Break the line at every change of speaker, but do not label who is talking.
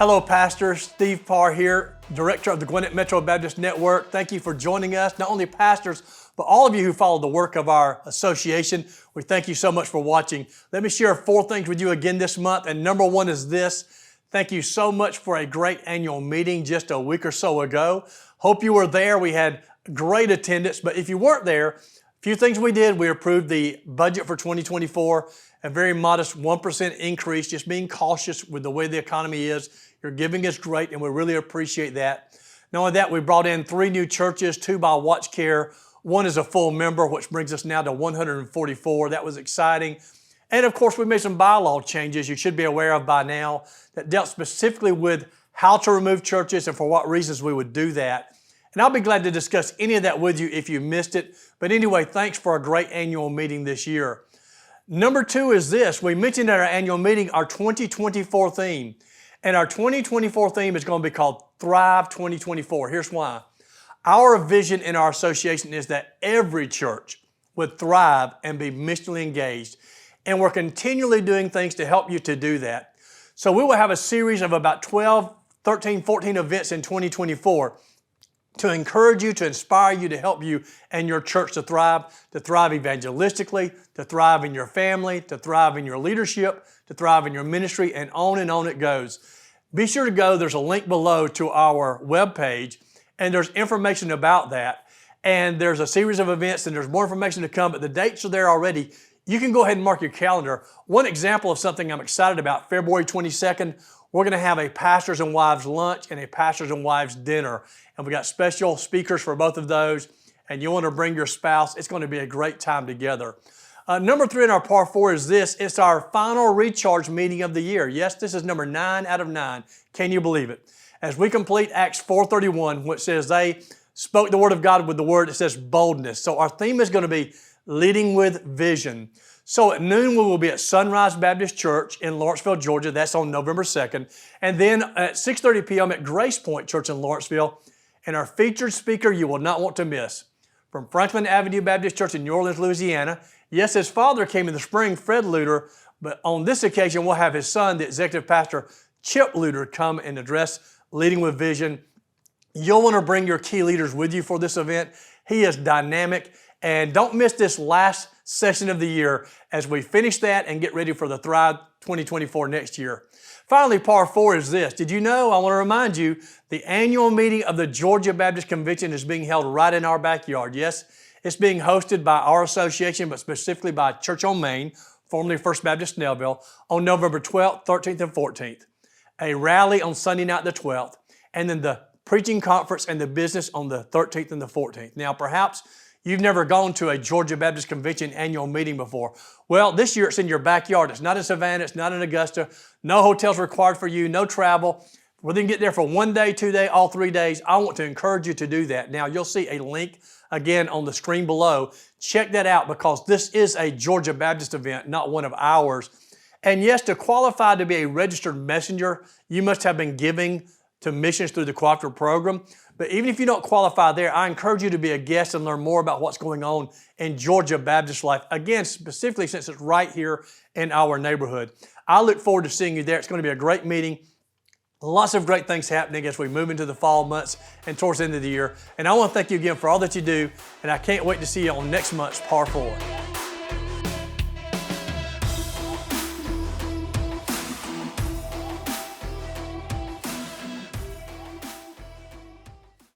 Hello, Pastor. Steve Parr here, Director of the Gwinnett Metro Baptist Network. Thank you for joining us, not only pastors, but all of you who follow the work of our association. We thank you so much for watching. Let me share 4 things with you again this month, and number 1 is this. Thank you so much for a great annual meeting just a week or so ago. Hope you were there. We had great attendance, but if you weren't there, a few things we did. We approved the budget for 2024, a very modest 1% increase, just being cautious with the way the economy is. Your giving is great, and we really appreciate that. Not only that, we brought in 3 new churches, 2 by Watch Care. 1 is a full member, which brings us now to 144. That was exciting. And of course, we made some bylaw changes you should be aware of by now that dealt specifically with how to remove churches and for what reasons we would do that. And I'll be glad to discuss any of that with you if you missed it. But anyway, thanks for a great annual meeting this year. Number 2 is this. We mentioned at our annual meeting our 2024 theme. And our 2024 theme is going to be called Thrive 2024. Here's why. Our vision in our association is that every church would thrive and be missionally engaged. And we're continually doing things to help you to do that. So we will have a series of about 12, 13, 14 events in 2024 to encourage you, to inspire you, to help you and your church to thrive evangelistically, to thrive in your family, to thrive in your leadership, to thrive in your ministry, and on it goes. Be sure to go. There's a link below to our webpage, and there's information about that. And there's a series of events, and there's more information to come, but the dates are there already. You can go ahead and mark your calendar. One example of something I'm excited about, February 22nd, we're going to have a pastors and wives lunch and a pastors and wives dinner. And we got special speakers for both of those. And you want to bring your spouse. It's going to be a great time together. Number 3 in our Parr Four is this. It's our final recharge meeting of the year. Yes, this is number 9 out of 9. Can you believe it? As we complete Acts 4:31, which says they spoke the word of God with the word, it says boldness. So our theme is going to be leading with vision. So at noon, we will be at Sunrise Baptist Church in Lawrenceville, Georgia. That's on November 2nd. And then at 6:30 p.m. at Grace Point Church in Lawrenceville. And our featured speaker you will not want to miss. From Franklin Avenue Baptist Church in New Orleans, Louisiana. Yes, his father came in the spring, Fred Luter, but on this occasion, we'll have his son, the executive pastor, Chip Luter, come and address Leading with Vision. You'll want to bring your key leaders with you for this event. He is dynamic. And don't miss this last session of the year as we finish that and get ready for the Thrive 2024 next year. Finally, Parr Four is this. Did you know, I want to remind you, the annual meeting of the Georgia Baptist Convention is being held right in our backyard. Yes, it's being hosted by our association, but specifically by Church on Main, formerly First Baptist Snellville, on November 12th, 13th, and 14th. A rally on Sunday night the 12th, and then the preaching conference and the business on the 13th and the 14th. Now, perhaps you've never gone to a Georgia Baptist Convention annual meeting before. Well, this year it's in your backyard. It's not in Savannah. It's not in Augusta. No hotels required for you. No travel. Whether you can get there for 1 day, 2 days, all 3 days, I want to encourage you to do that. Now, you'll see a link again on the screen below. Check that out because this is a Georgia Baptist event, not one of ours. And yes, to qualify to be a registered messenger, you must have been giving to missions through the cooperative program. But even if you don't qualify there, I encourage you to be a guest and learn more about what's going on in Georgia Baptist life. Again, specifically since it's right here in our neighborhood. I look forward to seeing you there. It's going to be a great meeting. Lots of great things happening as we move into the fall months and towards the end of the year. And I want to thank you again for all that you do. And I can't wait to see you on next month's Parr Four.